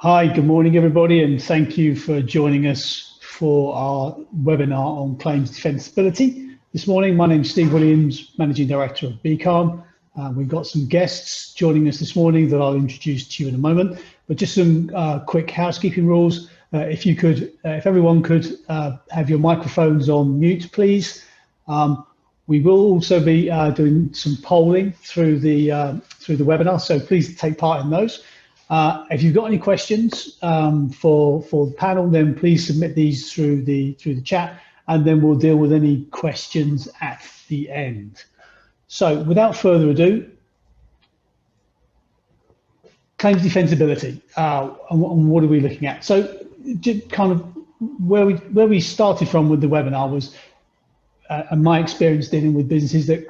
Hi, good morning, everybody, and thank you for joining us for our webinar on claims defensibility. This morning, my name is Steve Williams, Managing Director of BCarm. We've got some guests joining us this morning that I'll introduce to you in a moment, but just some quick housekeeping rules. If everyone could have your microphones on mute, please. We will also be doing some polling through the webinar, so please take part in those. If you've got any questions for the panel, then please submit these through the chat, and then we'll deal with any questions at the end. So without further ado, claims defensibility, and what are we looking at? So just kind of where we started from with the webinar was, and my experience dealing with businesses, that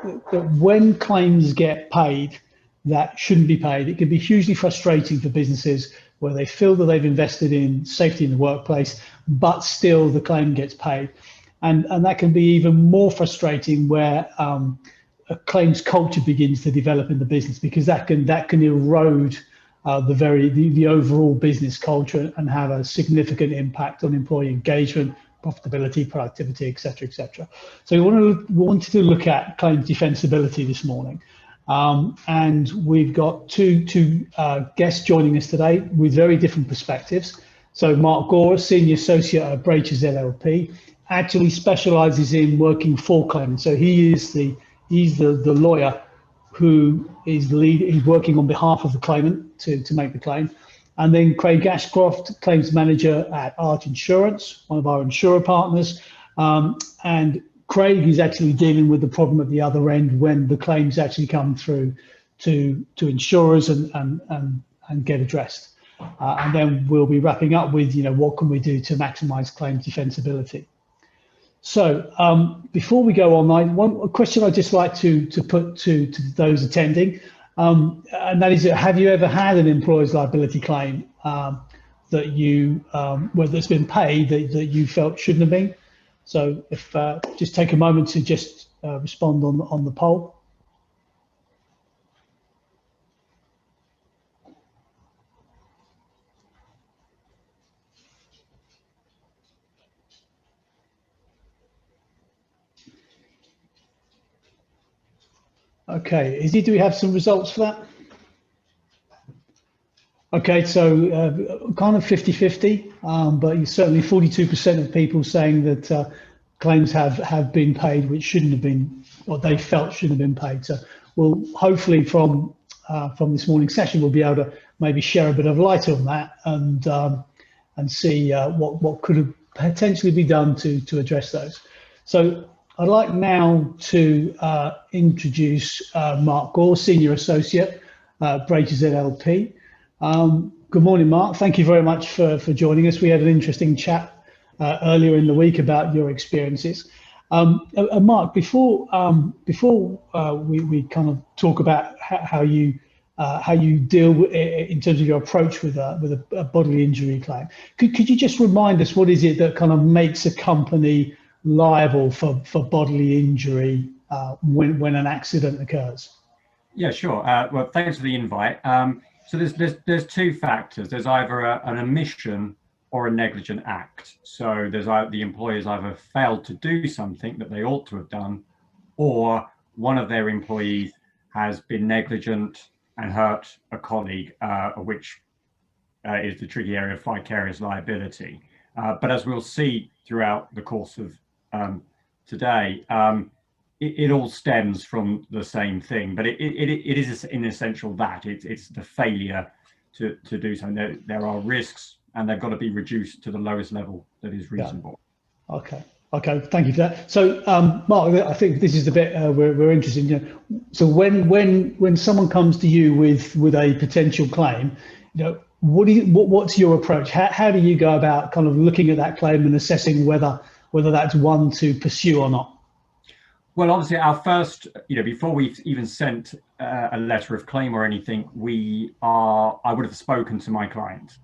when claims get paid that shouldn't be paid, it can be hugely frustrating for businesses where they feel that they've invested in safety in the workplace, but still the claim gets paid. And that can be even more frustrating where a claims culture begins to develop in the business, because that can erode the overall business culture and have a significant impact on employee engagement, profitability, productivity, etc., etc. So we wanted to look at claims defensibility this morning. And we've got two guests joining us today with very different perspectives. So Mark Gore, Senior Associate at Brachers LLP, actually specializes in working for claimants. So he's the lawyer who is he's working on behalf of the claimant to make the claim. And then Craig Ashcroft, Claims Manager at Arch Insurance, one of our insurer partners. And Craig is actually dealing with the problem at the other end when the claims actually come through to insurers and get addressed. And then we'll be wrapping up with, what can we do to maximize claims defensibility. So before we go on, one question I'd just like to put to those attending, and that is, have you ever had an employer's liability claim that you, whether it's been paid that you felt shouldn't have been? So if just take a moment to just respond on the poll. Okay, Izzy, do we have some results for that? Okay, so kind of 50-50, but certainly 42% of people saying that claims have been paid which shouldn't have been, or they felt shouldn't have been paid. So we'll hopefully from this morning's session we'll be able to maybe share a bit of light on that and see what could have potentially be done to address those. So I'd like now to introduce Mark Gore, Senior Associate, Brachers LLP. Good morning, Mark. Thank you very much for joining us. We had an interesting chat earlier in the week about your experiences. Mark, before we kind of talk about how you deal in terms of your approach with a bodily injury claim, could you just remind us what is it that kind of makes a company liable for bodily injury when an accident occurs? Yeah, sure. Well, thanks for the invite. So there's two factors. There's either an omission or a negligent act. So the employer's either failed to do something that they ought to have done, or one of their employees has been negligent and hurt a colleague, which is the tricky area of vicarious liability. But as we'll see throughout the course of today, it all stems from the same thing, but it is in essential that it's the failure to do something. There are risks, and they've got to be reduced to the lowest level that is reasonable. Yeah. Okay, thank you for that. So Mark, I think this is the bit we're interested in. So when someone comes to you with a potential claim, what's your approach? How do you go about kind of looking at that claim and assessing whether that's one to pursue or not? Well, obviously, our first, before we've even sent a letter of claim or anything, I would have spoken to my client.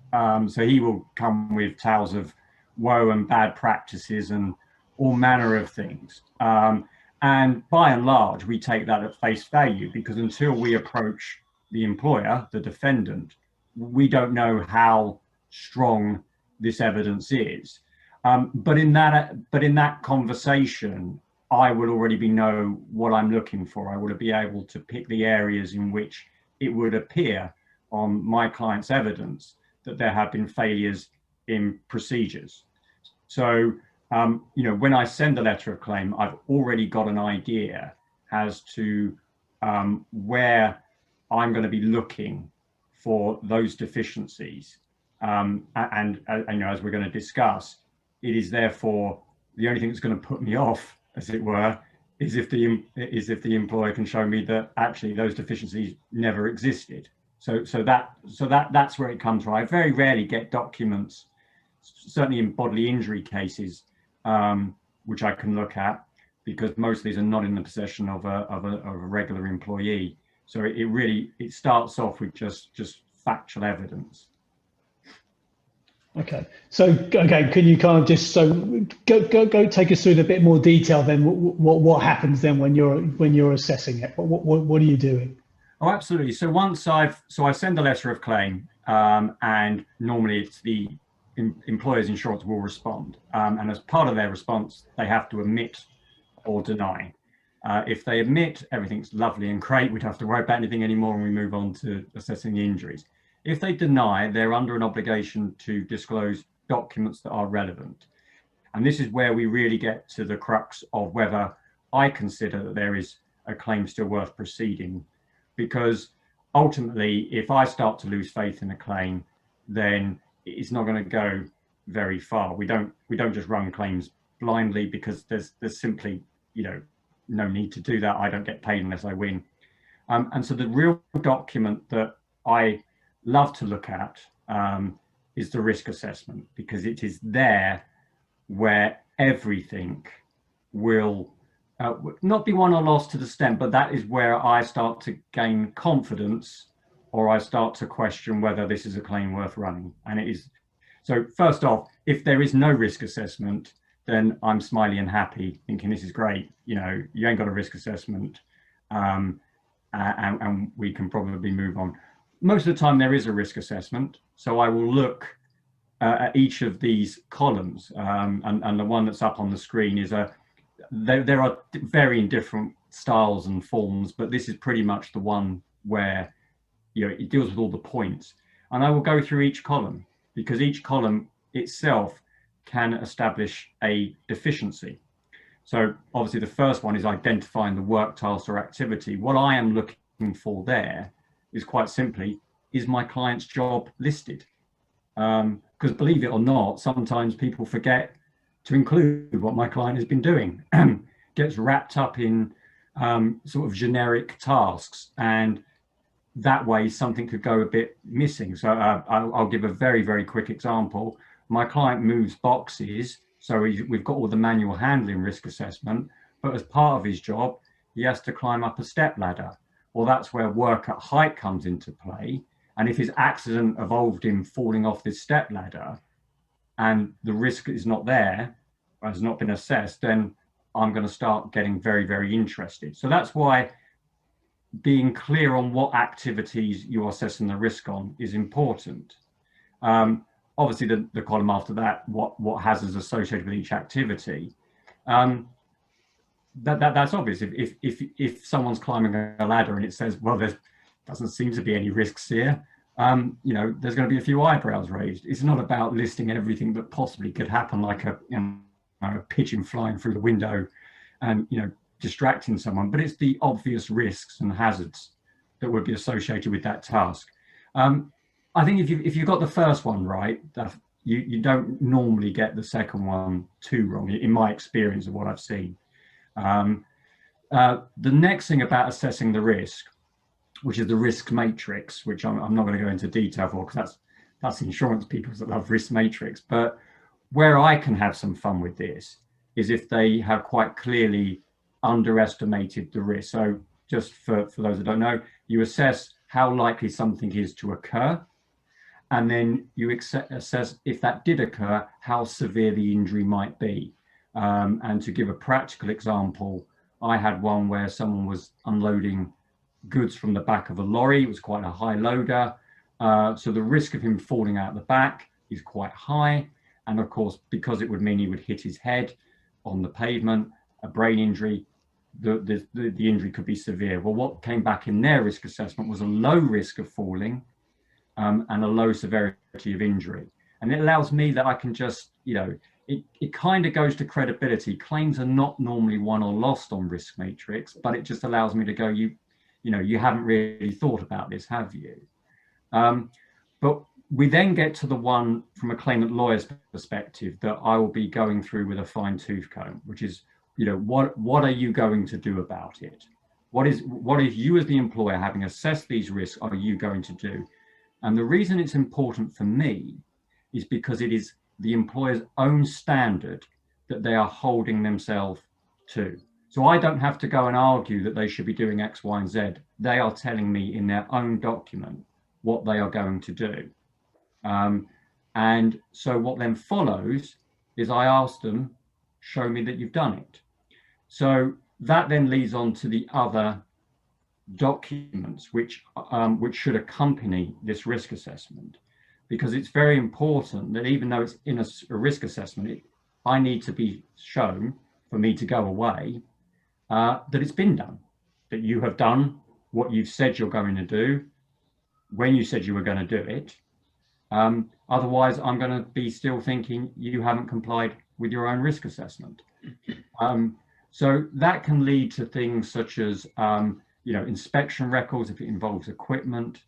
So he will come with tales of woe and bad practices and all manner of things. And by and large, we take that at face value, because until we approach the employer, the defendant, we don't know how strong this evidence is. But in that conversation, I will already know what I'm looking for. I will be able to pick the areas in which it would appear on my client's evidence that there have been failures in procedures. So, when I send a letter of claim, I've already got an idea as to where I'm going to be looking for those deficiencies. And as we're going to discuss, it is therefore the only thing that's going to put me off, as it were, is if the employer can show me that actually those deficiencies never existed. So that's where it comes from. I very rarely get documents, certainly in bodily injury cases, which I can look at, because most of these are not in the possession of a regular employee. So it starts off with just factual evidence. Okay. So, can you kind of just go take us through a bit more detail then? What happens then when you're assessing it? What are you doing? Oh, absolutely. So I send a letter of claim, and normally it's the employer's insurance will respond, and as part of their response, they have to admit or deny. If they admit, everything's lovely and great. We don't have to worry about anything anymore, and we move on to assessing the injuries. If they deny, they're under an obligation to disclose documents that are relevant. And this is where we really get to the crux of whether I consider that there is a claim still worth proceeding. Because ultimately, if I start to lose faith in a claim, then it's not going to go very far. We don't just run claims blindly, because there's simply, no need to do that. I don't get paid unless I win. And so the real document that I love to look at is the risk assessment, because it is there where everything will not be won or lost to the stem, but that is where I start to gain confidence, or I start to question whether this is a claim worth running. And it is. So first off, if there is no risk assessment, then I'm smiley and happy, thinking this is great. You ain't got a risk assessment, and we can probably move on. Most of the time there is a risk assessment, so I will look at each of these columns, and the one that's up on the screen is there are varying different styles and forms, but this is pretty much the one where it deals with all the points. And I will go through each column, because each column itself can establish a deficiency. So obviously the first one is identifying the work, task or activity. What I am looking for there is quite simply, is my client's job listed? Because believe it or not, sometimes people forget to include what my client has been doing. Gets wrapped up in sort of generic tasks, and that way something could go a bit missing. So I'll give a very, very quick example. My client moves boxes, so we've got all the manual handling risk assessment, but as part of his job, he has to climb up a step ladder. Well, that's where work at height comes into play. And if his accident involved him falling off this step ladder and the risk is not there, has not been assessed, then I'm going to start getting very, very interested. So that's why being clear on what activities you are assessing the risk on is important. Obviously, the column after that, what hazards associated with each activity. That's obvious. If someone's climbing a ladder and it says, well, there doesn't seem to be any risks here, there's going to be a few eyebrows raised. It's not about listing everything that possibly could happen, like a pigeon flying through the window and distracting someone, but it's the obvious risks and hazards that would be associated with that task. I think if you've got the first one right, you don't normally get the second one too wrong, in my experience of what I've seen. The next thing about assessing the risk, which is the risk matrix, which I'm not going to go into detail for, because that's insurance people that love risk matrix. But where I can have some fun with this is if they have quite clearly underestimated the risk. So just for those that don't know, you assess how likely something is to occur, and then you assess, if that did occur, how severe the injury might be. And to give a practical example, I had one where someone was unloading goods from the back of a lorry. It was quite a high loader. So the risk of him falling out the back is quite high. And of course, because it would mean he would hit his head on the pavement, a brain injury, the injury could be severe. Well, what came back in their risk assessment was a low risk of falling and a low severity of injury. And it allows me that I can just, it kind of goes to credibility. Claims are not normally won or lost on risk matrix, but it just allows me to go, you haven't really thought about this, have you? But we then get to the one from a claimant lawyer's perspective that I will be going through with a fine tooth comb, which is, what are you going to do about it? What is you as the employer, having assessed these risks, are you going to do? And the reason it's important for me is because it is the employer's own standard that they are holding themselves to. So I don't have to go and argue that they should be doing X, Y, and Z. They are telling me in their own document what they are going to do. And so what then follows is I ask them, show me that you've done it. So that then leads on to the other documents which should accompany this risk assessment, because it's very important that even though it's in a risk assessment, I need to be shown, for me to go away, that it's been done, that you have done what you've said you're going to do, when you said you were going to do it. Otherwise, I'm going to be still thinking you haven't complied with your own risk assessment. So that can lead to things such as, inspection records if it involves equipment.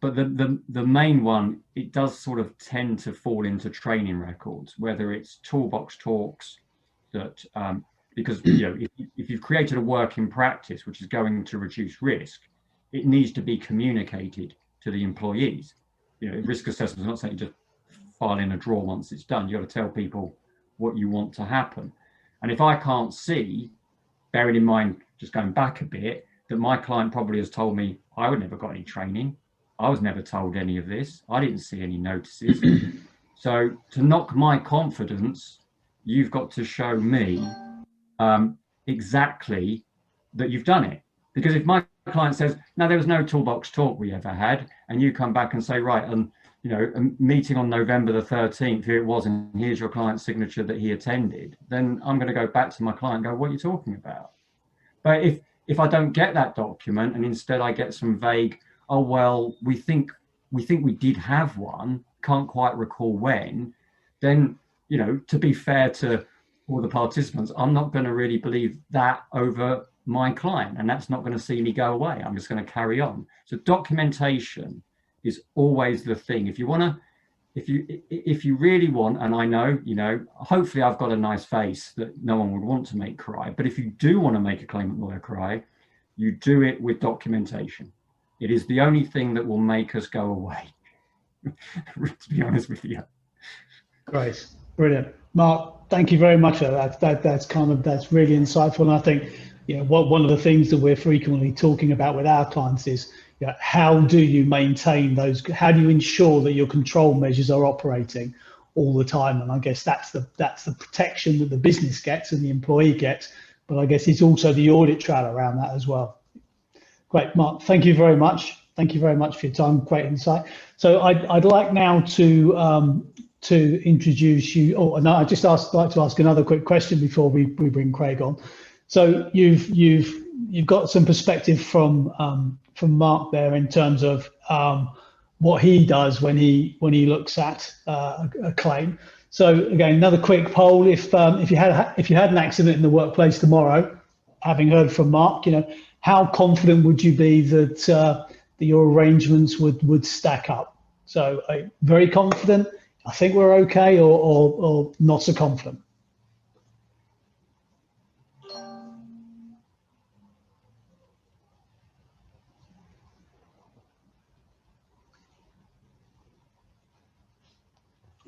But the main one, it does sort of tend to fall into training records, whether it's toolbox talks that, because if you've created a work in practice which is going to reduce risk, it needs to be communicated to the employees. Risk assessment is not something you just file in a drawer once it's done. You've got to tell people what you want to happen. And if I can't see, bearing in mind, just going back a bit, that my client probably has told me, I would never got any training. I was never told any of this. I didn't see any notices. So to knock my confidence, you've got to show me exactly that you've done it. Because if my client says, no, there was no toolbox talk we ever had, and you come back and say, right, and a meeting on November the 13th, here it was, and here's your client's signature that he attended, then I'm going to go back to my client and go, what are you talking about? But if I don't get that document and instead I get some vague, oh, well, we think we did have one, can't quite recall when, then, to be fair to all the participants, I'm not going to really believe that over my client, and that's not going to see me go away. I'm just going to carry on. So documentation is always the thing. If you really want, and I know, hopefully I've got a nice face that no one would want to make cry, but if you do want to make a claimant lawyer cry, you do it with documentation. It is the only thing that will make us go away, to be honest with you. Great, brilliant. Mark, thank you very much for that. That's really insightful. And I think, one of the things that we're frequently talking about with our clients is, how do you maintain those? How do you ensure that your control measures are operating all the time? And I guess that's the protection that the business gets and the employee gets. But I guess it's also the audit trail around that as well. Great, Mark. Thank you very much. Thank you very much for your time. Great insight. So I'd like now to introduce you. Oh, no, I just like to ask another quick question before we bring Craig on. So you've got some perspective from Mark there in terms of what he does when he looks at a claim. So again, another quick poll: if you had an accident in the workplace tomorrow, having heard from Mark, how confident would you be that your arrangements would stack up? So very confident. I think we're okay, or not so confident.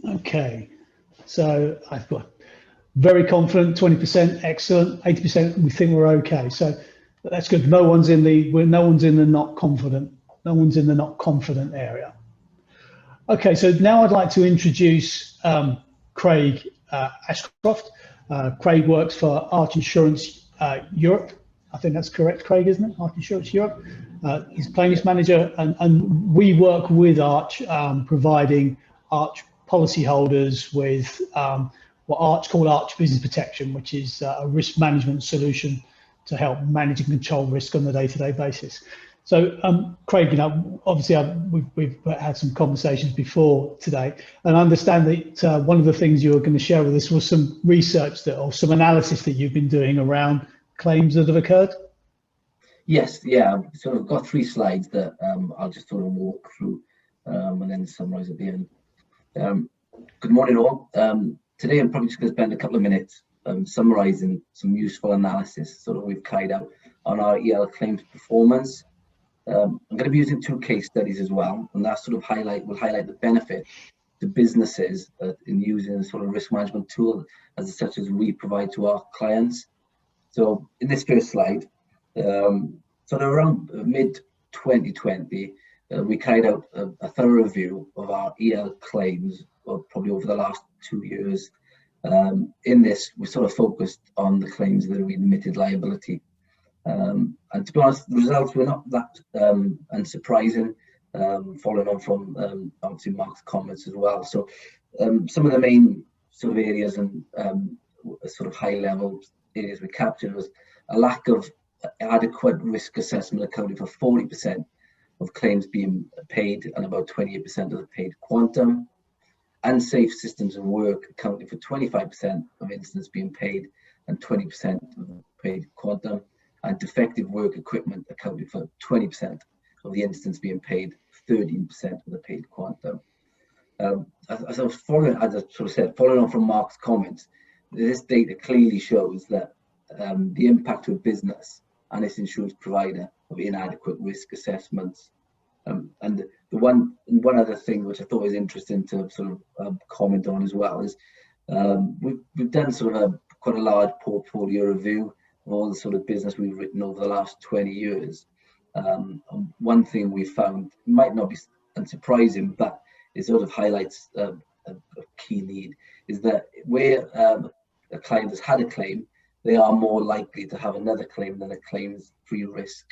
Okay, so I've got very confident, 20%, excellent, 80%. We think we're okay. So that's good. No one's in the not confident. No one's in the not confident area. Okay, so now I'd like to introduce Craig Ashcroft. Craig works for Arch Insurance Europe. I think that's correct, Craig, isn't it? Arch Insurance Europe. He's claims manager, and we work with Arch, providing Arch policyholders with what Arch call Arch Business Protection, which is a risk management solution to help manage and control risk on a day-to-day basis. So, Craig, you know, obviously we've had some conversations before today, and I understand that one of the things you were going to share with us was some research or some analysis that you've been doing around claims that have occurred. Yes, yeah, I've sort of got 3 slides that I'll just sort of walk through and then summarize at the end. Good morning all. Today I'm probably just going to spend a couple of minutes summarizing some useful analysis sort of we've carried out on our EL claims performance. I'm going to be using 2 case studies as well, and that sort of will highlight the benefit to businesses in using the sort of risk management tool such as we provide to our clients. So in this first slide, sort of around mid 2020, we carried out a thorough review of our EL claims, probably over the last 2 years. In this, we sort of focused on the claims that are limited liability. And to be honest, the results were not that unsurprising, following on from obviously Mark's comments as well. So some of the main sort of areas and sort of high level areas we captured was a lack of adequate risk assessment, accounting for 40% of claims being paid and about 28% of the paid quantum. Unsafe systems of work accounting for 25% of incidents being paid and 20% of the paid quantum. And defective work equipment accounted for 20% of the incidents being paid, 13% of the paid quantum. As I sort of said, following on from Mark's comments, this data clearly shows that the impact to a business and its insurance provider of inadequate risk assessments. And the one other thing which I thought was interesting to sort of comment on as well is we've done sort of quite a large portfolio review of all the sort of business we've written over the last 20 years. One thing we found might not be unsurprising, but it sort of highlights a key need, is that where a client has had a claim, they are more likely to have another claim than a claims-free risk.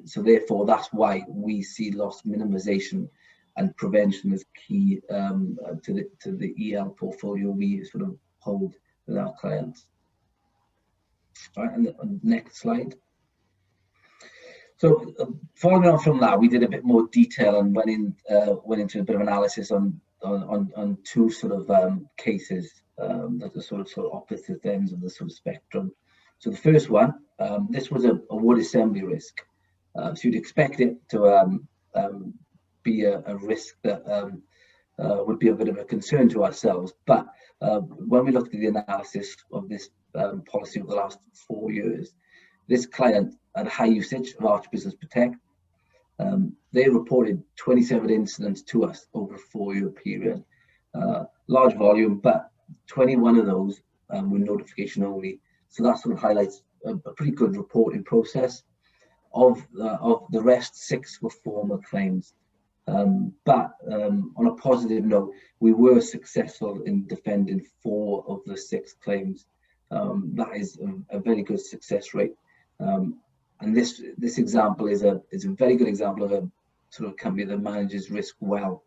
So therefore, that's why we see loss minimization and prevention as key to the EL portfolio we sort of hold with our clients. All right, and the next slide. So following on from that, we did a bit more detail and went into a bit of analysis on 2 sort of cases that are sort of opposite ends of the sort of spectrum. So the first one, this was a wood assembly risk. So you'd expect it to be a risk that would be a bit of a concern to ourselves. But when we looked at the analysis of this policy over the last 4 years, this client had high usage of Arch Business Protect. They reported 27 incidents to us over a 4-year period. Large volume, but 21 of those were notification only. So that sort of highlights a pretty good reporting process. Of the rest, 6 were formal claims. But on a positive note, we were successful in defending 4 of the 6 claims. That is a very good success rate. And this example is a very good example of a sort of company that manages risk well.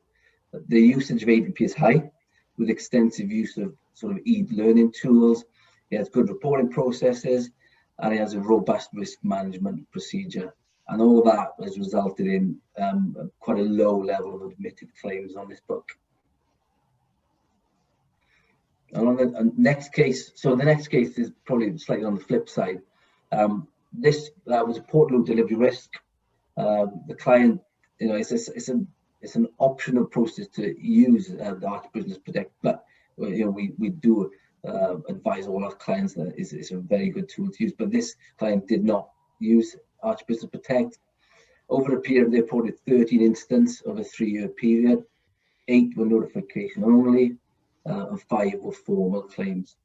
The usage of ABP is high, with extensive use of sort of e-learning tools. It has good reporting processes, and it has a robust risk management procedure. And all that has resulted in quite a low level of admitted claims on this book. And on the next case, so the next case is probably slightly on the flip side. This was a Portload delivery risk. The client, you know, it's an optional process to use the Arch Business Protect, but you know, we do advise all our clients that it's a very good tool to use. But this client did not use Arch Business Protect. Over a period, they reported 13 incidents over a 3-year period. 8 were notification only, and 5 were formal claims.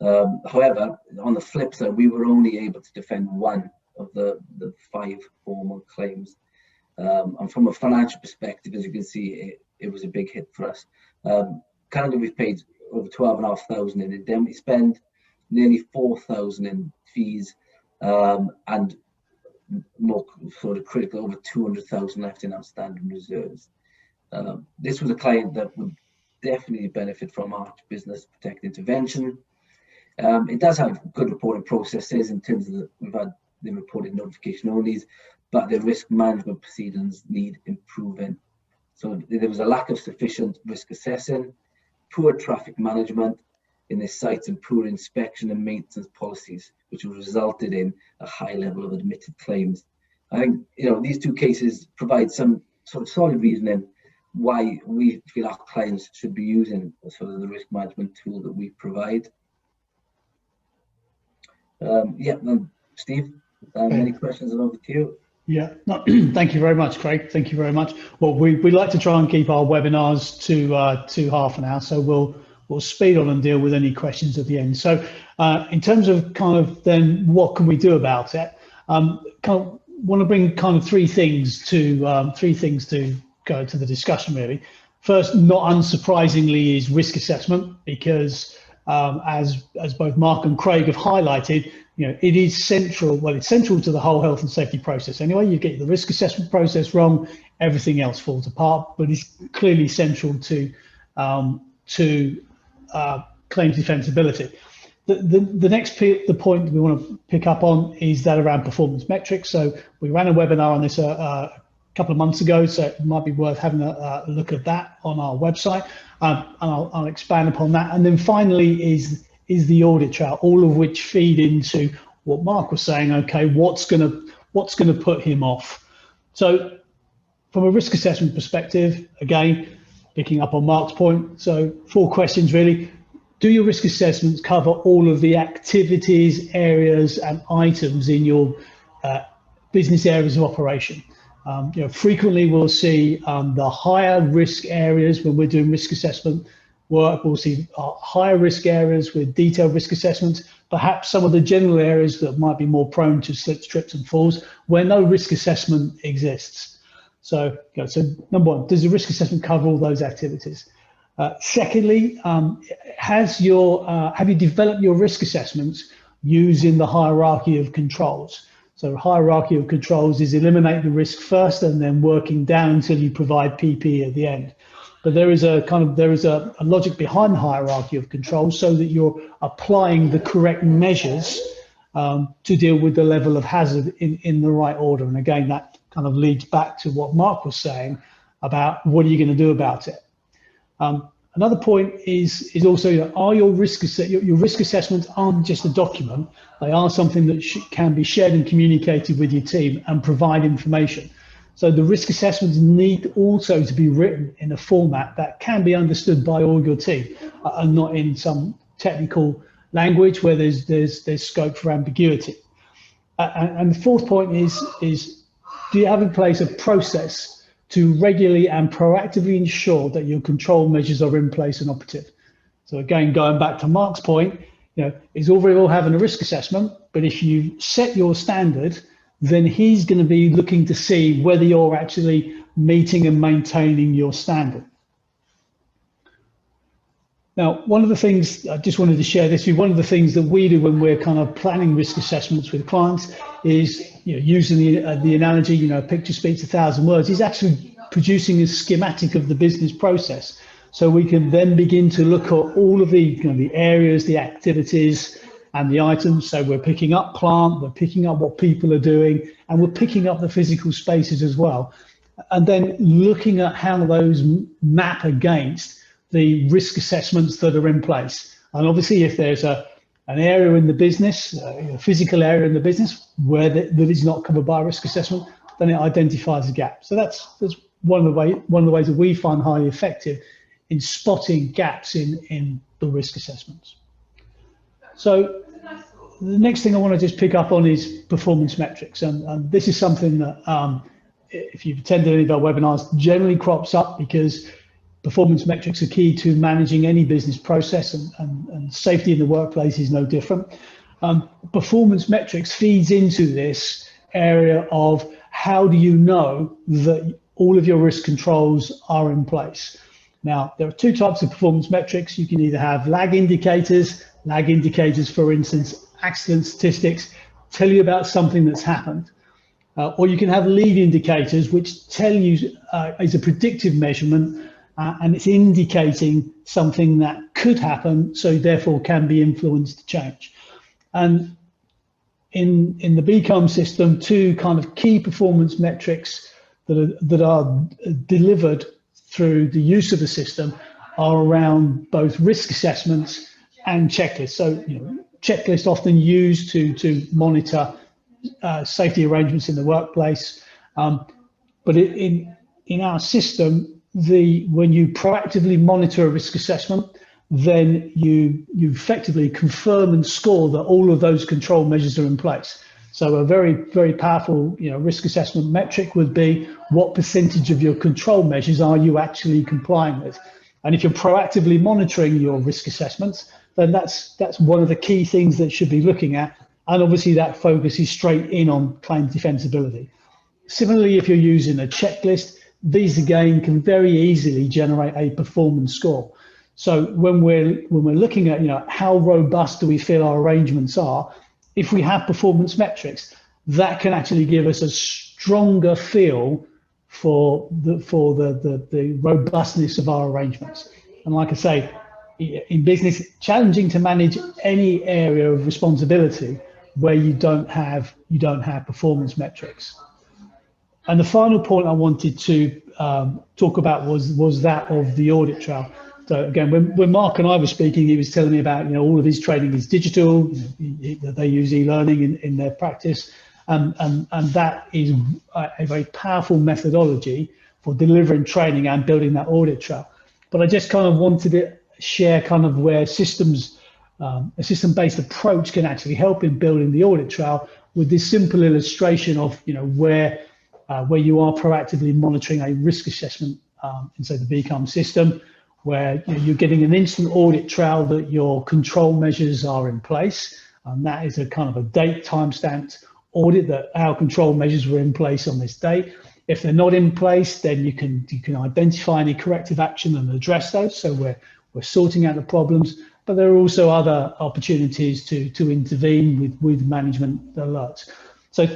However, on the flip side, we were only able to defend 1 of the 5 formal claims. And from a financial perspective, as you can see, it was a big hit for us. Currently, we've paid over 12,500 in indemnity spend, nearly 4,000 in fees, and more sort of critical, over 200,000 left in outstanding reserves. This was a client that would definitely benefit from our business protect intervention. It does have good reporting processes in terms of we've had the reported notification onlys, but the risk management proceedings need improving. So there was a lack of sufficient risk assessing, poor traffic management in the sites, and poor inspection and maintenance policies, which resulted in a high level of admitted claims. I think these two cases provide some sort of solid reasoning why we feel our clients should be using sort of the risk management tool that we provide. Steve, any questions over to you? Yeah, no, thank you very much, Craig. Thank you very much. Well, we like to try and keep our webinars to half an hour, so we'll speed on and deal with any questions at the end. So in terms of kind of then what can we do about it, kind of want to bring kind of three things to go to the discussion really. First, not unsurprisingly, is risk assessment, because as both Mark and Craig have highlighted, it is central. Well, it's central to the whole health and safety process. Anyway, you get the risk assessment process wrong, everything else falls apart. But it's clearly central to claims defensibility. The next point we want to pick up on is that around performance metrics. So we ran a webinar on this a couple of months ago, so it might be worth having a look at that on our website, and I'll expand upon that. And then finally is the audit trail, all of which feed into what Mark was saying. Okay, what's gonna put him off? So from a risk assessment perspective, again, picking up on Mark's point, so 4 questions really. Do your risk assessments cover all of the activities, areas, and items in your business areas of operation? Frequently we'll see the higher risk areas when we're doing risk assessment work. We'll see higher risk areas with detailed risk assessments, perhaps some of the general areas that might be more prone to slips, trips, and falls where no risk assessment exists. So, so number one, does the risk assessment cover all those activities? Secondly, have you developed your risk assessments using the hierarchy of controls? So hierarchy of controls is eliminate the risk first and then working down until you provide PP at the end. But there is a logic behind the hierarchy of controls so that you're applying the correct measures to deal with the level of hazard in the right order. And again, that kind of leads back to what Mark was saying about what are you going to do about it. Another point is also, are your risk assessments aren't just a document, they are something that can be shared and communicated with your team and provide information. So the risk assessments need also to be written in a format that can be understood by all your team and not in some technical language where there's scope for ambiguity. And the fourth point is do you have in place a process to regularly and proactively ensure that your control measures are in place and operative? So again, going back to Mark's point, it's all very well having a risk assessment, but if you set your standard, then he's going to be looking to see whether you're actually meeting and maintaining your standard. Now, one of the things I just wanted to share this with, one of the things that we do when we're kind of planning risk assessments with clients is, using the analogy, a picture speaks 1,000 words, is actually producing a schematic of the business process. So we can then begin to look at all of the, the areas, the activities, and the items. So we're picking up plant, we're picking up what people are doing, and we're picking up the physical spaces as well. And then looking at how those map against the risk assessments that are in place. And obviously, if there's an area in the business, a physical area in the business where that is not covered by a risk assessment, then it identifies a gap. So that's one of the ways that we find highly effective in spotting gaps in the risk assessments. So the next thing I want to just pick up on is performance metrics, and this is something that if you've attended any of our webinars, generally crops up because performance metrics are key to managing any business process, and safety in the workplace is no different. Performance metrics feeds into this area of how do you know that all of your risk controls are in place. Now, there are 2 types of performance metrics. You can either have lag indicators, for instance, accident statistics tell you about something that's happened. Or you can have lead indicators, which tell you is a predictive measurement and it's indicating something that could happen, so therefore can be influenced to change. And in the BCarm system, two kind of key performance metrics that are delivered through the use of the system are around both risk assessments and checklists. So, checklists often used to monitor safety arrangements in the workplace, but in our system, when you proactively monitor a risk assessment, then you effectively confirm and score that all of those control measures are in place. So a very, very powerful risk assessment metric would be what percentage of your control measures are you actually complying with. And if you're proactively monitoring your risk assessments, then that's one of the key things that should be looking at. And obviously that focuses straight in on claims defensibility. Similarly, if you're using a checklist, these again can very easily generate a performance score. So when we're looking at how robust do we feel our arrangements are, if we have performance metrics, that can actually give us a stronger feel for the robustness of our arrangements. And like I say, in business, it's challenging to manage any area of responsibility where you don't have performance metrics. And the final point I wanted to talk about was that of the audit trail. So again, when Mark and I were speaking, he was telling me about all of his training is digital. They use e-learning in their practice, and that is a very powerful methodology for delivering training and building that audit trail. But I just kind of wanted to share kind of where a system-based approach can actually help in building the audit trail with this simple illustration of where you are proactively monitoring a risk assessment in, say, the BCarm system, where you're getting an instant audit trail that your control measures are in place. And that is a kind of a date time-stamped audit that our control measures were in place on this date. If they're not in place, then you can identify any corrective action and address those. So we're sorting out the problems, but there are also other opportunities to intervene with management alerts. So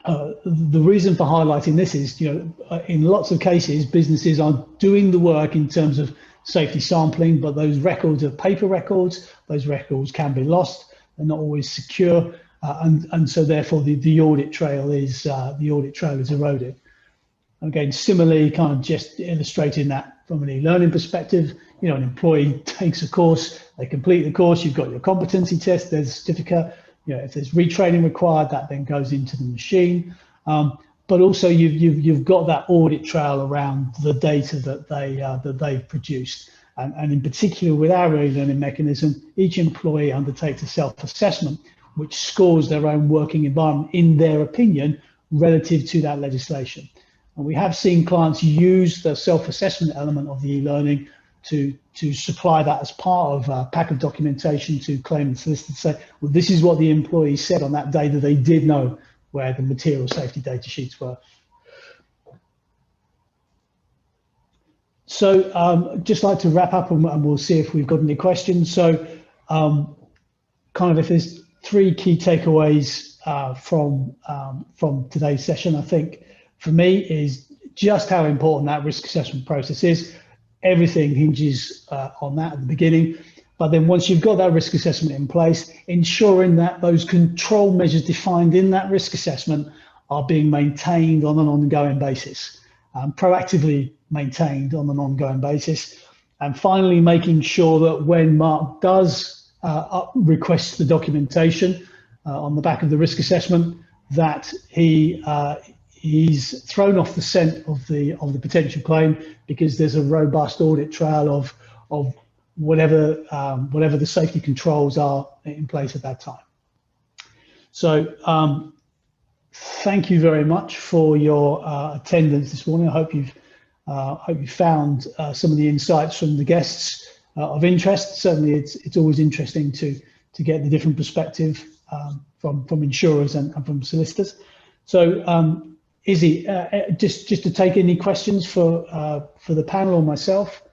the reason for highlighting this is, in lots of cases, businesses are doing the work in terms of safety sampling, but those records are paper records. Those records can be lost. They're not always secure, and so therefore the audit trail is eroded. Again, similarly, kind of just illustrating that from an e-learning perspective, an employee takes a course, they complete the course, you've got your competency test, there's a certificate. If there's retraining required, that then goes into the machine. But also you've got that audit trail around the data that they've produced. And in particular with our e-learning mechanism, each employee undertakes a self-assessment which scores their own working environment in their opinion relative to that legislation. And we have seen clients use the self-assessment element of the e-learning to supply that as part of a pack of documentation to claimant solicitors, say, well, this is what the employee said on that day that they did know where the material safety data sheets were. So just like to wrap up and we'll see if we've got any questions. So kind of if there's three key takeaways from today's session, I think for me is just how important that risk assessment process is. Everything hinges on that at the beginning, but then once you've got that risk assessment in place, ensuring that those control measures defined in that risk assessment are being maintained on an ongoing basis, proactively maintained on an ongoing basis. And finally, making sure that when Mark does request the documentation on the back of the risk assessment, that he's thrown off the scent of the potential claim, because there's a robust audit trail of whatever the safety controls are in place at that time. So thank you very much for your attendance this morning. I hope you've found some of the insights from the guests of interest. Certainly, it's always interesting to get the different perspective from insurers and from solicitors. So. Izzy, just to take any questions for the panel or myself.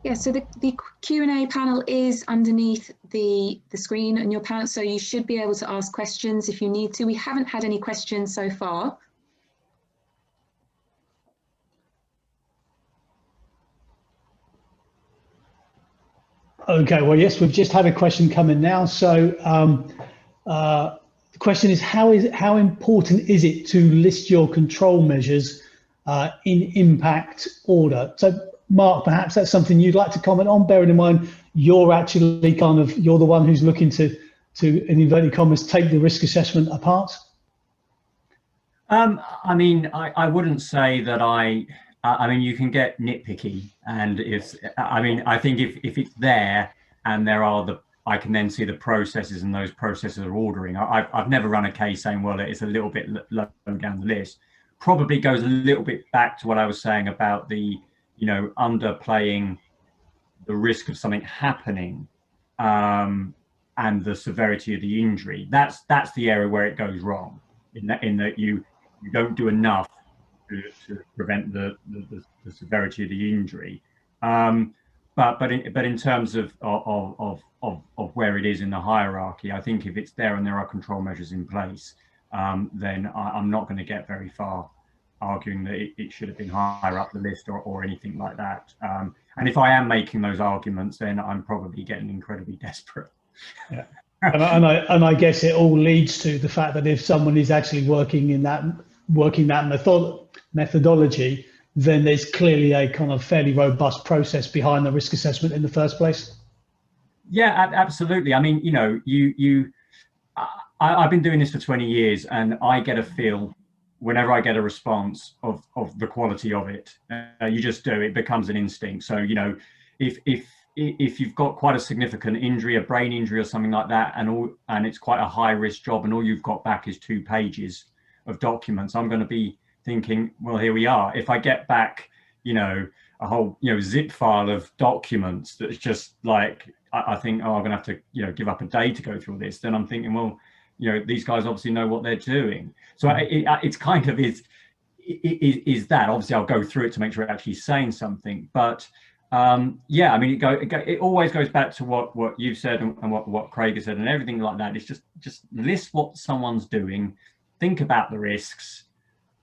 Yeah, so the Q&A panel is underneath the screen on your panel, so you should be able to ask questions if you need to. We haven't had any questions so far. Okay, well, yes, we've just had a question come in now. So the question is, how important is it to list your control measures in impact order? So, Mark, perhaps that's something you'd like to comment on, bearing in mind you're actually you're the one who's looking to in inverted commas, take the risk assessment apart. I mean, I wouldn't say that I mean, you can get nitpicky, and I think if it's there and there are I can then see the processes, and those processes are ordering. I've never run a case saying, well, it's a little bit low down the list. Probably goes a little bit back to what I was saying about the, underplaying the risk of something happening and the severity of the injury. That's the area where it goes wrong, in that you don't do enough to prevent the severity of the injury. But in terms of where it is in the hierarchy, I think if it's there and there are control measures in place, then I'm not going to get very far arguing that it should have been higher up the list or anything like that. And if I am making those arguments, then I'm probably getting incredibly desperate. Yeah. And I guess it all leads to the fact that if someone is actually working that methodology, then there's clearly a kind of fairly robust process behind the risk assessment in the first place. Yeah, absolutely. I mean, I've been doing this for 20 years, and I get a feel whenever I get a response of the quality of it. You just do, it becomes an instinct. So, if you've got quite a significant injury, a brain injury or something like that, and it's quite a high risk job, and all you've got back is 2 pages of documents, I'm going to be thinking, well, here we are. If I get back, a whole, zip file of documents that's just like, I think, oh, I'm going to have to, give up a day to go through this, then I'm thinking, well, these guys obviously know what they're doing. So it's kind of is that, obviously I'll go through it to make sure it's actually saying something, but yeah, I mean, it always goes back to what you've said and what Craig has said and everything like that. It's just list what someone's doing, think about the risks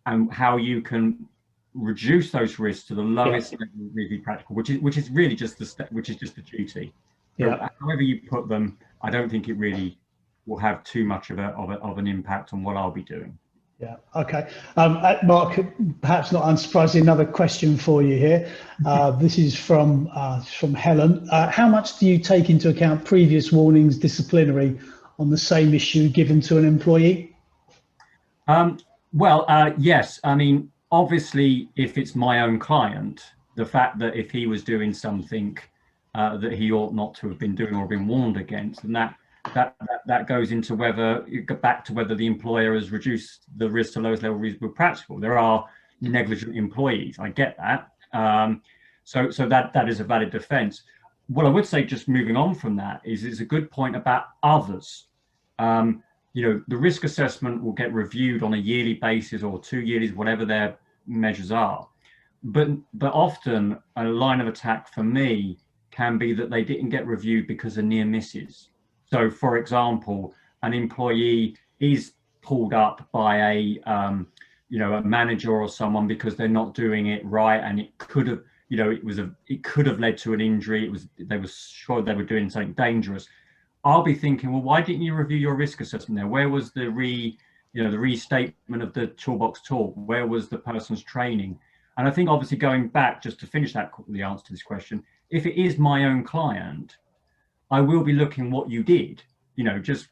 and how you can reduce those risks to the lowest level really practical, which is really just the duty. Yeah. So however you put them, I don't think it really will have too much of an impact on what I'll be doing. Yeah. Okay. Mark, perhaps not unsurprisingly, another question for you here. This is from Helen. How much do you take into account previous warnings, disciplinary, on the same issue given to an employee? Yes. I mean, obviously, if it's my own client, the fact that if he was doing something that he ought not to have been doing or been warned against, and that goes into whether you go back to whether the employer has reduced the risk to lowest level reasonable practical. There are negligent employees. I get that. So that is a valid defence. What I would say, just moving on from that, is it's a good point about others. The risk assessment will get reviewed on a yearly basis or 2 yearlies, whatever their measures are. But often a line of attack for me can be that they didn't get reviewed because of near misses. So, for example, an employee is pulled up by a manager or someone because they're not doing it right, and it could have, it could have led to an injury. They were sure they were doing something dangerous. I'll be thinking, well, why didn't you review your risk assessment there? Where was the restatement of the toolbox talk? Where was the person's training? And I think, obviously, going back just to finish the answer to this question, if it is my own client, I will be looking what you did, just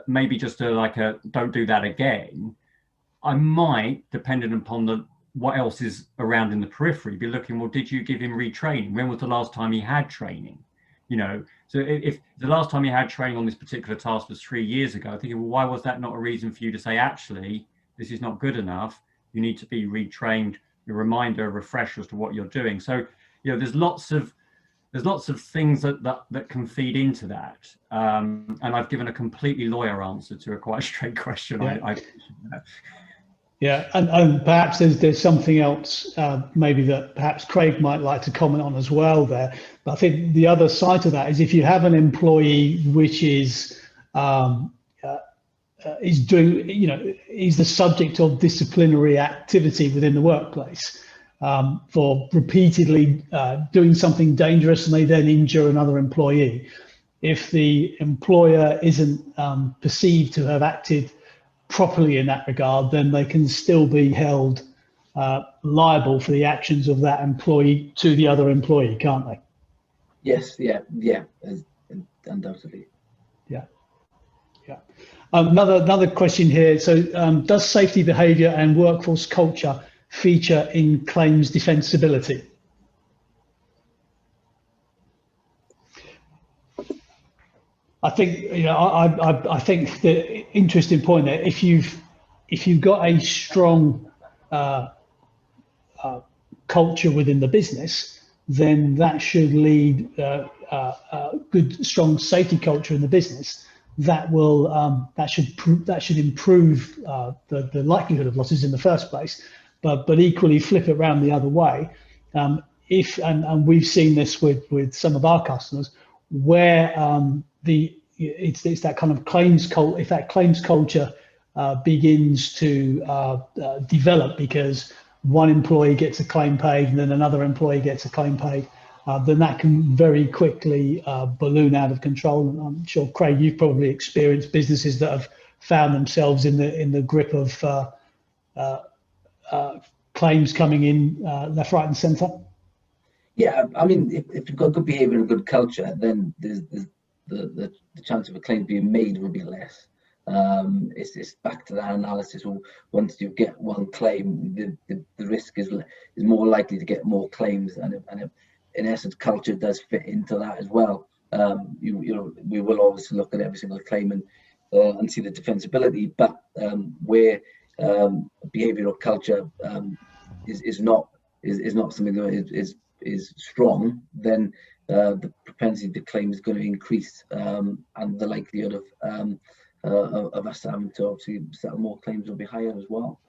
maybe just don't do that again. I might, depending upon what else is around in the periphery, be looking, well, did you give him retraining? When was the last time he had training? So if the last time he had training on this particular task was 3 years ago, I'm thinking, well, why was that not a reason for you to say, actually, this is not good enough? You need to be retrained, a reminder, a refresher as to what you're doing. So, there's lots of things that can feed into that. And I've given a completely lawyer answer to a quite straight question. Yeah. Yeah, and perhaps there's something else maybe that perhaps Craig might like to comment on as well there. But I think the other side of that is if you have an employee which is doing, is the subject of disciplinary activity within the workplace for repeatedly doing something dangerous, and they then injure another employee. If the employer isn't perceived to have acted properly in that regard, then they can still be held liable for the actions of that employee to the other employee, can't they? Yes, yeah, undoubtedly. Yeah. Another question here. So, does safety behaviour and workforce culture feature in claims defensibility? I think I think the interesting point there. If you've got a strong culture within the business, then that should lead good, strong safety culture in the business. That will that should improve the likelihood of losses in the first place, but equally flip it around the other way. If and we've seen this with some of our customers, where it's that kind of claims culture. If that claims culture begins to develop because one employee gets a claim paid and then another employee gets a claim paid, then that can very quickly balloon out of control. And I'm sure, Craig, you've probably experienced businesses that have found themselves in the grip of claims coming in left, right, and centre. Yeah, I mean, if you've got good behaviour and good culture, then there's the chance of a claim being made will be less. It's back to that analysis. Once you get one claim, the risk is more likely to get more claims, and in essence, culture does fit into that as well. We will always look at every single claim and see the defensibility, but where behavioural culture is not something that is strong, then the propensity to claim is going to increase, and the likelihood of us having to obviously settle more claims will be higher as well.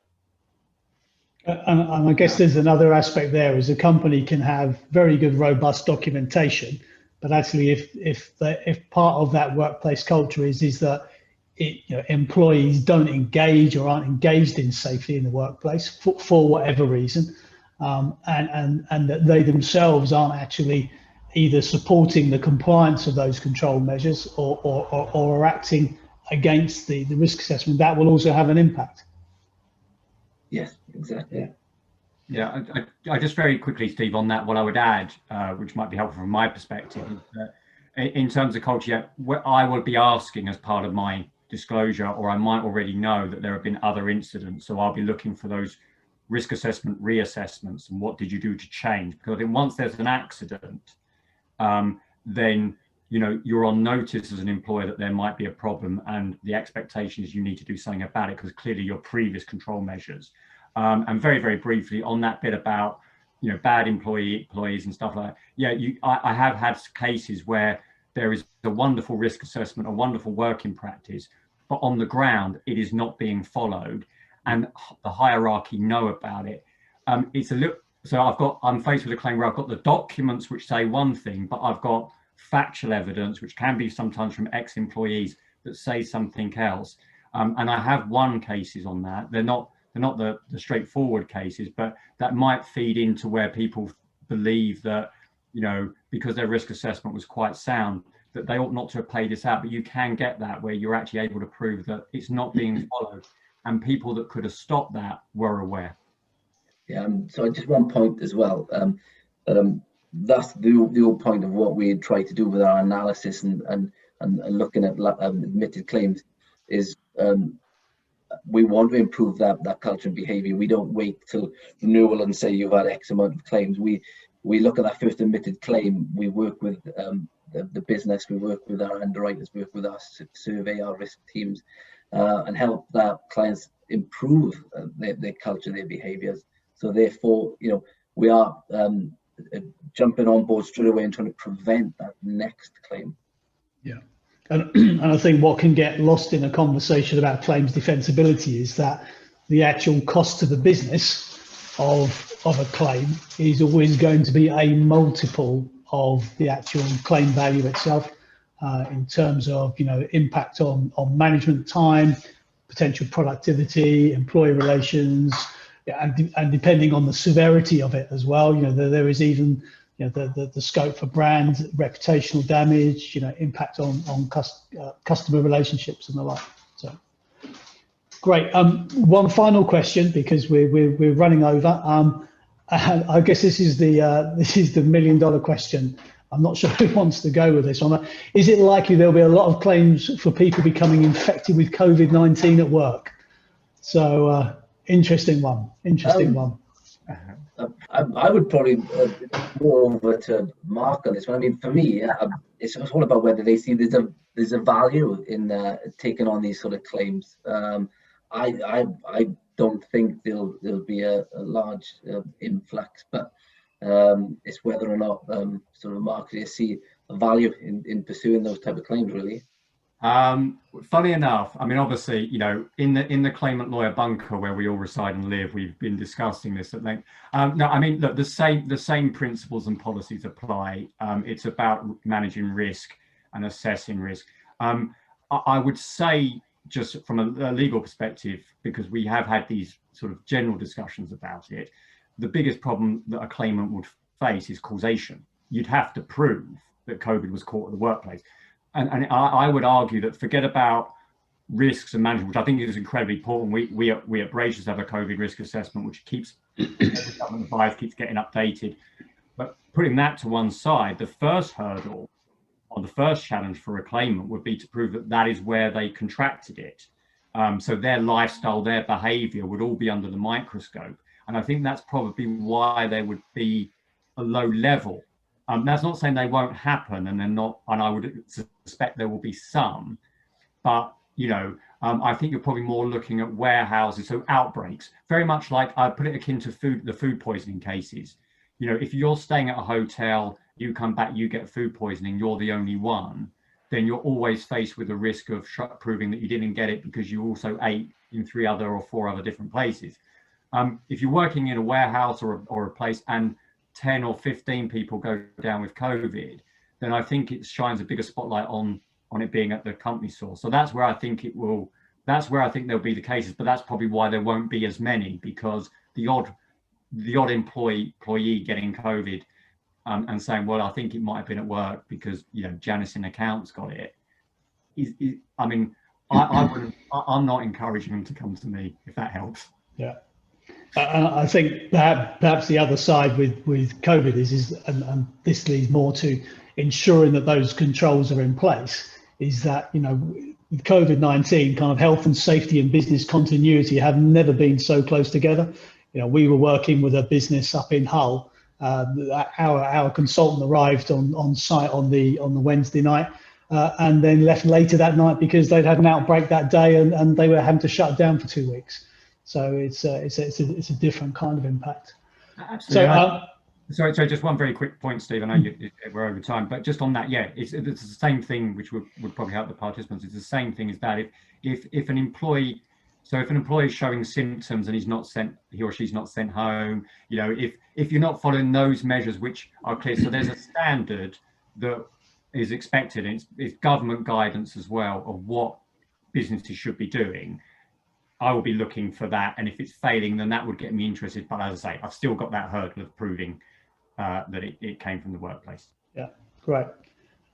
And I guess there's another aspect there, is a company can have very good, robust documentation, but actually, if part of that workplace culture is that employees don't engage or aren't engaged in safety in the workplace for whatever reason, and that they themselves aren't actually either supporting the compliance of those control measures or are acting against the risk assessment, that will also have an impact. Yes, exactly. Yeah, I just very quickly, Steve, on that, what I would add, which might be helpful from my perspective, is that in terms of culture, I would be asking as part of my disclosure, or I might already know that there have been other incidents, so I'll be looking for those risk assessment reassessments and what did you do to change, because I think once there's an accident, then you're on notice as an employer that there might be a problem, and the expectation is you need to do something about it because clearly your previous control measures. And very, very briefly on that bit about bad employees and stuff like that. Yeah, I have had cases where there is a wonderful risk assessment, a wonderful working practice, but on the ground it is not being followed, and the hierarchy know about it. It's a little. So I'm faced with a claim where I've got the documents which say one thing, but I've got factual evidence, which can be sometimes from ex-employees, that say something else. And I have won cases on that. They're not the straightforward cases, but that might feed into where people believe that, because their risk assessment was quite sound, that they ought not to have paid this out. But you can get that where you're actually able to prove that it's not being followed, and people that could have stopped that were aware. Yeah, so just one point as well. That's the whole point of what we try to do with our analysis and looking at admitted claims is we want to improve that culture and behaviour. We don't wait till renewal and say you've had X amount of claims. We look at that first admitted claim. We work with the business, we work with our underwriters, work with our survey, our risk teams, and help that clients improve their culture, their behaviours. So therefore, we are jumping on board straight away and trying to prevent that next claim. Yeah, and I think what can get lost in a conversation about claims defensibility is that the actual cost to the business of a claim is always going to be a multiple of the actual claim value itself, in terms of, you know, impact on management time, potential productivity, employee relations, and depending on the severity of it as well. You know, there is even, you know, the scope for brand reputational damage, you know, impact on customer relationships and the like. So great. One final question, because we're running over. I guess this is the $1 million question. I'm not sure who wants to go with this one. Is it likely there'll be a lot of claims for people becoming infected with COVID-19 at work? So interesting one. Interesting one. I would probably go over to Mark on this one. I mean, for me, it's all about whether they see there's a value in taking on these sort of claims. I don't think there'll be a large influx, but it's whether or not sort of marketers see a value in pursuing those type of claims, really. Funny enough, I mean, obviously, you know, in the claimant lawyer bunker where we all reside and live, we've been discussing this at length. No, I mean, look, the same principles and policies apply. It's about managing risk and assessing risk. I would say, just from a legal perspective, because we have had these sort of general discussions about it, the biggest problem that a claimant would face is causation. You'd have to prove that COVID was caught at the workplace. And I would argue that, forget about risks and management, which I think is incredibly important. We at Brachers have a COVID risk assessment, which keeps, every government advice keeps getting updated. But putting that to one side, the first hurdle or the first challenge for a claimant would be to prove that that is where they contracted it. So their lifestyle, their behavior would all be under the microscope. And I think that's probably why there would be a low level. That's not saying they won't happen, and they're not, and I would suspect there will be some, but, you know, I think you're probably more looking at warehouses, so outbreaks, very much like, I put it akin to the food poisoning cases. You know, if you're staying at a hotel, you come back, you get food poisoning, you're the only one, then you're always faced with the risk of proving that you didn't get it because you also ate in 3 or 4 other different places. If you're working in a warehouse or a place and 10 or 15 people go down with COVID, then I think it shines a bigger spotlight on it being at the company source. So that's where I think that's where I think there'll be the cases, but that's probably why there won't be as many, because the odd employee getting COVID and saying, well, I think it might have been at work because, you know, Janice in accounts got it. I mean, I'm not encouraging them to come to me, if that helps. Yeah. I think perhaps the other side with COVID is and this leads more to ensuring that those controls are in place, is that, you know, with COVID-19, kind of health and safety and business continuity have never been so close together. You know, we were working with a business up in Hull. Our consultant arrived on site on the Wednesday night and then left later that night because they'd had an outbreak that day and they were having to shut down for 2 weeks. So it's a different kind of impact. Absolutely. So, sorry, just one very quick point, Steve. I know we're over time, but just on that, yeah, it's the same thing, which would probably help the participants. It's the same thing as that. If an employee, so if an employee is showing symptoms and he or she's not sent home, you know, if you're not following those measures which are clear, so there's a standard that is expected, and it's government guidance as well of what businesses should be doing. I will be looking for that, and if it's failing, then that would get me interested. But as I say, I've still got that hurdle of proving that it came from the workplace. Yeah, great.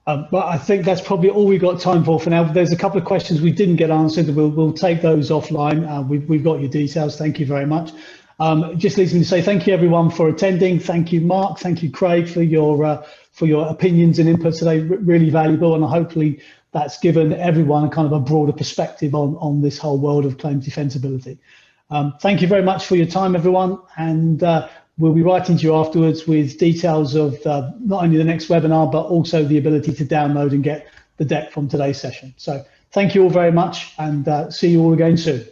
But I think that's probably all we've got time for now. There's a couple of questions we didn't get answered. We'll take those offline. We've got your details. Thank you very much. Just leaves me to say thank you everyone for attending. Thank you, Mark. Thank you, Craig, for your opinions and input today. Really valuable, and hopefully that's given everyone kind of a broader perspective on this whole world of claims defensibility. Thank you very much for your time, everyone, and we'll be writing to you afterwards with details of not only the next webinar, but also the ability to download and get the deck from today's session. So thank you all very much, and see you all again soon.